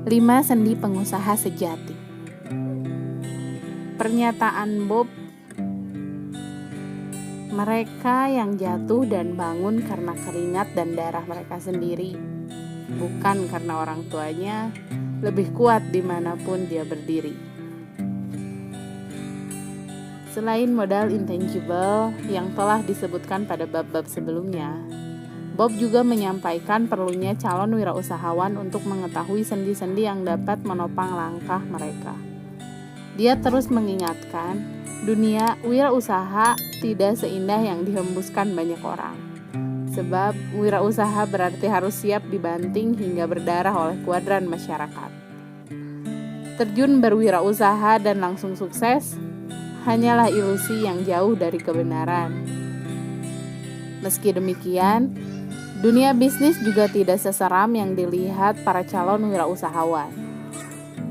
5 sendi pengusaha sejati. Pernyataan Bob, mereka yang jatuh dan bangun karena keringat dan darah mereka sendiri, bukan karena orang tuanya, lebih kuat dimanapun dia berdiri. Selain modal intangible yang telah disebutkan pada bab-bab sebelumnya, Bob juga menyampaikan perlunya calon wirausahawan untuk mengetahui sendi-sendi yang dapat menopang langkah mereka. Dia terus mengingatkan, dunia wirausaha tidak seindah yang dihembuskan banyak orang. Sebab wirausaha berarti harus siap dibanting hingga berdarah oleh kuadran masyarakat. Terjun berwirausaha dan langsung sukses hanyalah ilusi yang jauh dari kebenaran. Meski demikian, dunia bisnis juga tidak seseram yang dilihat para calon wirausahawan.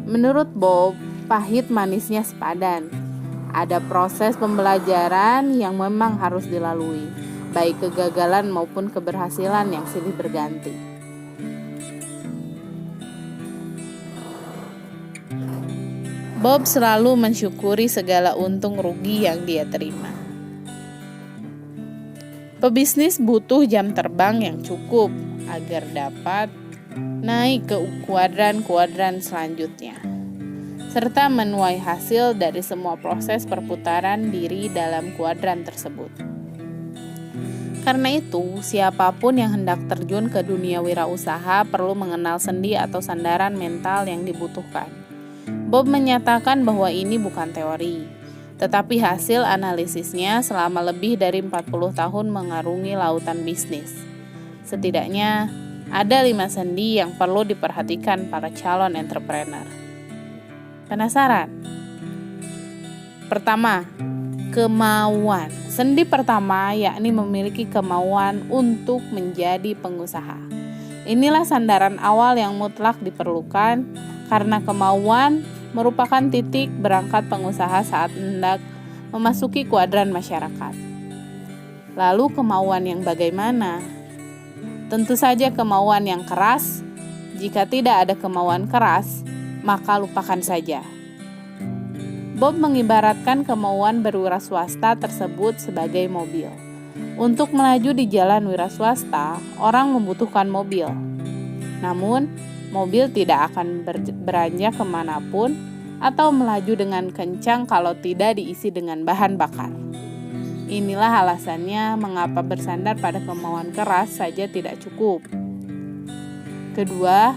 Menurut Bob, pahit manisnya sepadan. Ada proses pembelajaran yang memang harus dilalui, baik kegagalan maupun keberhasilan yang silih berganti. Bob selalu mensyukuri segala untung rugi yang dia terima. Pebisnis butuh jam terbang yang cukup agar dapat naik ke kuadran-kuadran selanjutnya, serta menuai hasil dari semua proses perputaran diri dalam kuadran tersebut. Karena itu, siapapun yang hendak terjun ke dunia wirausaha perlu mengenal sendi atau sandaran mental yang dibutuhkan. Bob menyatakan bahwa ini bukan teori, tetapi hasil analisisnya selama lebih dari 40 tahun mengarungi lautan bisnis. Setidaknya, ada 5 sendi yang perlu diperhatikan para calon entrepreneur. Penasaran? Pertama, kemauan. Sendi pertama yakni memiliki kemauan untuk menjadi pengusaha. Inilah sandaran awal yang mutlak diperlukan karena kemauan merupakan titik berangkat pengusaha saat hendak memasuki kuadran masyarakat. Lalu kemauan yang bagaimana? Tentu saja kemauan yang keras. Jika tidak ada kemauan keras, maka lupakan saja. Bob mengibaratkan kemauan berwira swasta tersebut sebagai mobil. Untuk melaju di jalan wira swasta, orang membutuhkan mobil. Namun, mobil tidak akan beranjak kemanapun atau melaju dengan kencang kalau tidak diisi dengan bahan bakar. Inilah alasannya mengapa bersandar pada kemauan keras saja tidak cukup. Kedua,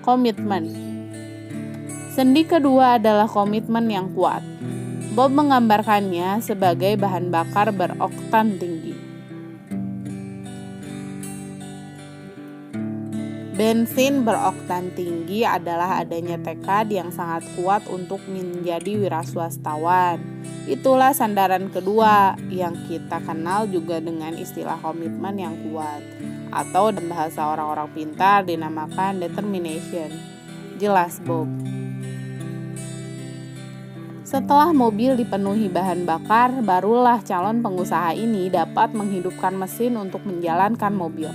komitmen. Sendi kedua adalah komitmen yang kuat. Bob menggambarkannya sebagai bahan bakar beroktan tinggi. Bensin beroktan tinggi adalah adanya tekad yang sangat kuat untuk menjadi wiraswastawan. Itulah sandaran kedua yang kita kenal juga dengan istilah komitmen yang kuat, atau dalam bahasa orang-orang pintar dinamakan determination. Jelas Bob. Setelah mobil dipenuhi bahan bakar, barulah calon pengusaha ini dapat menghidupkan mesin untuk menjalankan mobil.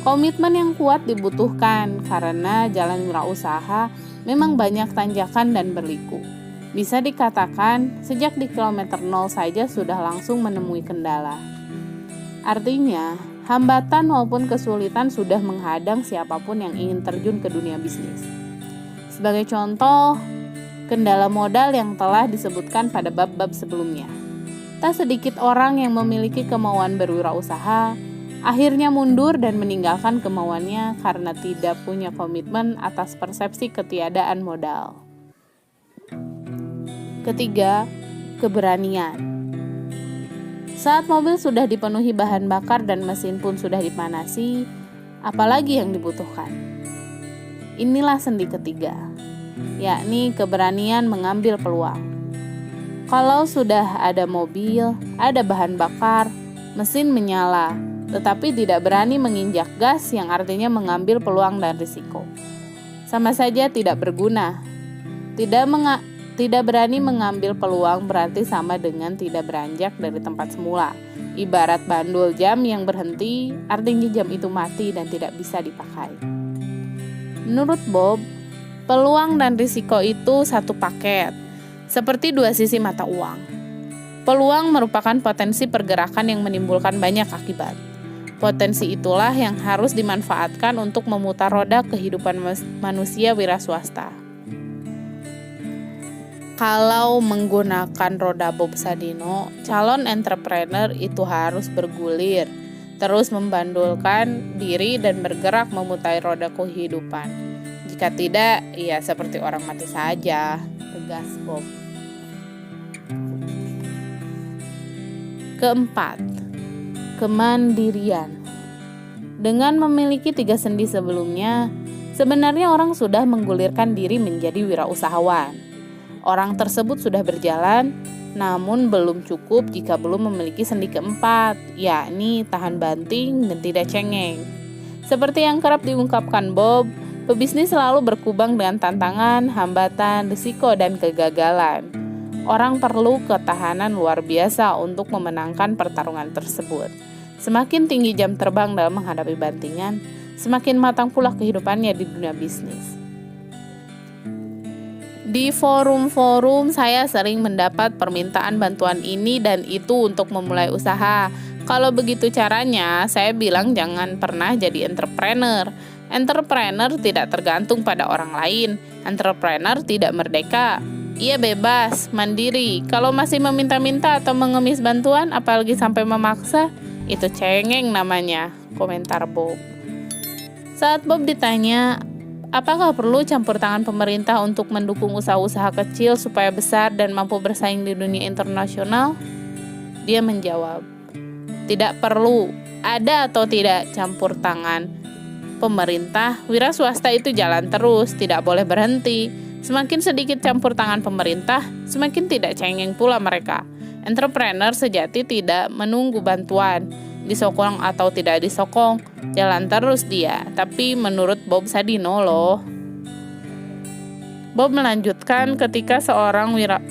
Komitmen yang kuat dibutuhkan karena jalan wirausaha memang banyak tanjakan dan berliku. Bisa dikatakan sejak di kilometer 0 saja sudah langsung menemui kendala. Artinya, hambatan maupun kesulitan sudah menghadang siapapun yang ingin terjun ke dunia bisnis. Sebagai contoh, kendala modal yang telah disebutkan pada bab-bab sebelumnya. Tak sedikit orang yang memiliki kemauan berwirausaha akhirnya mundur dan meninggalkan kemauannya karena tidak punya komitmen atas persepsi ketiadaan modal. Ketiga, keberanian. Saat mobil sudah dipenuhi bahan bakar dan mesin pun sudah dipanasi, apalagi yang dibutuhkan? Inilah sendi ketiga, yakni keberanian mengambil peluang. Kalau sudah ada mobil, ada bahan bakar, mesin menyala, tetapi tidak berani menginjak gas yang artinya mengambil peluang dan risiko, sama saja tidak berguna. Tidak berani mengambil peluang berarti sama dengan tidak beranjak dari tempat semula. Ibarat bandul jam yang berhenti, artinya jam itu mati dan tidak bisa dipakai. Menurut Bob, Peluang dan risiko itu satu paket, seperti dua sisi mata uang. Peluang merupakan potensi pergerakan yang menimbulkan banyak akibat. Potensi itulah yang harus dimanfaatkan untuk memutar roda kehidupan manusia wira swasta. Kalau menggunakan roda Bob Sadino, calon entrepreneur itu harus bergulir, terus membandulkan diri dan bergerak memutar roda kehidupan. Jika tidak, ya seperti orang mati saja, tegas Bob. Keempat, kemandirian. Dengan memiliki 3 sendi sebelumnya, sebenarnya orang sudah menggulirkan diri menjadi wirausahawan. Orang tersebut sudah berjalan, namun belum cukup jika belum memiliki sendi keempat, yakni tahan banting dan tidak cengeng. Seperti yang kerap diungkapkan Bob, pebisnis selalu berkubang dengan tantangan, hambatan, risiko, dan kegagalan. Orang perlu ketahanan luar biasa untuk memenangkan pertarungan tersebut. Semakin tinggi jam terbang dalam menghadapi bantingan, semakin matang pula kehidupannya di dunia bisnis. Di forum-forum saya sering mendapat permintaan bantuan ini dan itu untuk memulai usaha. Kalau begitu caranya, saya bilang jangan pernah jadi entrepreneur. Entrepreneur tidak tergantung pada orang lain. Entrepreneur tidak merdeka. Ia bebas, mandiri. Kalau masih meminta-minta atau mengemis bantuan, apalagi sampai memaksa, itu cengeng namanya, komentar Bob. Saat Bob ditanya, apakah perlu campur tangan pemerintah untuk mendukung usaha-usaha kecil supaya besar dan mampu bersaing di dunia internasional? Dia menjawab, tidak perlu, ada atau tidak campur tangan pemerintah, wira swasta itu jalan terus, tidak boleh berhenti. Semakin sedikit campur tangan pemerintah, semakin tidak cengeng pula mereka. Entrepreneur sejati tidak menunggu bantuan, disokong atau tidak disokong, jalan terus dia. Tapi menurut Bob Sadino loh. Bob melanjutkan, ketika seorang wira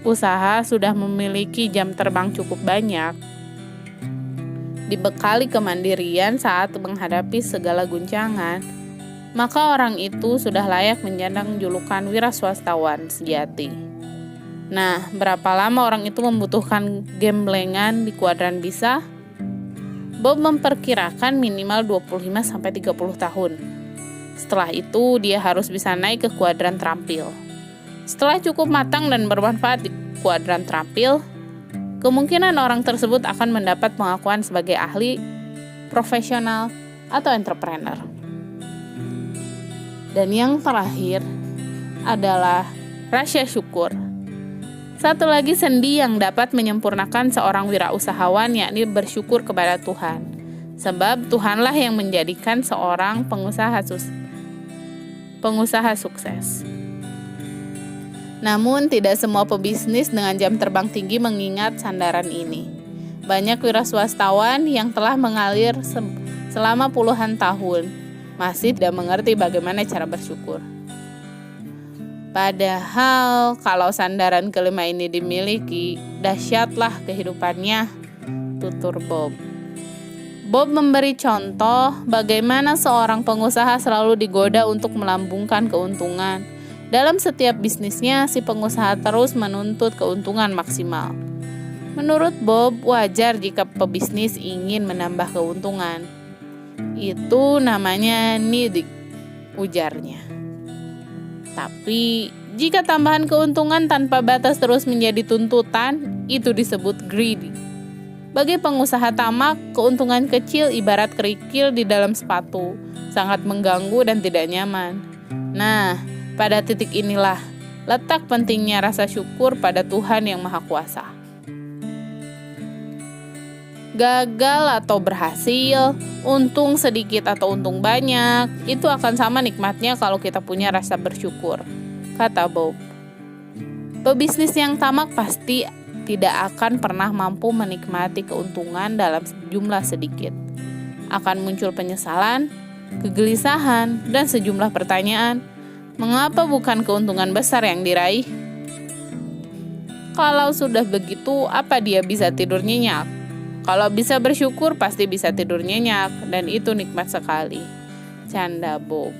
usaha sudah memiliki jam terbang cukup banyak, dibekali kemandirian saat menghadapi segala guncangan, maka orang itu sudah layak menyandang julukan wira swastawan sejati. Nah, berapa lama orang itu membutuhkan gemblengan di kuadran bisa? Bob memperkirakan minimal 25-30 tahun. Setelah itu, dia harus bisa naik ke kuadran terampil. Setelah cukup matang dan bermanfaat di kuadran terampil, kemungkinan orang tersebut akan mendapat pengakuan sebagai ahli, profesional, atau entrepreneur. Dan yang terakhir adalah rasa syukur. Satu lagi sendi yang dapat menyempurnakan seorang wirausahawan, yakni bersyukur kepada Tuhan. Sebab Tuhanlah yang menjadikan seorang pengusaha sukses. Namun tidak semua pebisnis dengan jam terbang tinggi mengingat sandaran ini. Banyak wiraswastawan yang telah mengalir selama puluhan tahun masih tidak mengerti bagaimana cara bersyukur. Padahal kalau sandaran kelima ini dimiliki, dahsyatlah kehidupannya, tutur Bob. Bob memberi contoh bagaimana seorang pengusaha selalu digoda untuk melambungkan keuntungan. Dalam setiap bisnisnya, si pengusaha terus menuntut keuntungan maksimal. Menurut Bob, wajar jika pebisnis ingin menambah keuntungan. Itu namanya nidik, ujarnya. Tapi, jika tambahan keuntungan tanpa batas terus menjadi tuntutan, itu disebut greedy. Bagi pengusaha tamak, keuntungan kecil ibarat kerikil di dalam sepatu, sangat mengganggu dan tidak nyaman. Nah, pada titik inilah letak pentingnya rasa syukur pada Tuhan yang Maha Kuasa. Gagal atau berhasil, untung sedikit atau untung banyak, itu akan sama nikmatnya kalau kita punya rasa bersyukur, kata Bob. Pebisnis yang tamak pasti tidak akan pernah mampu menikmati keuntungan dalam jumlah sedikit. Akan muncul penyesalan, kegelisahan, dan sejumlah pertanyaan. Mengapa bukan keuntungan besar yang diraih? Kalau sudah begitu, apa dia bisa tidur nyenyak? Kalau bisa bersyukur, pasti bisa tidur nyenyak, dan itu nikmat sekali. Canda Bob.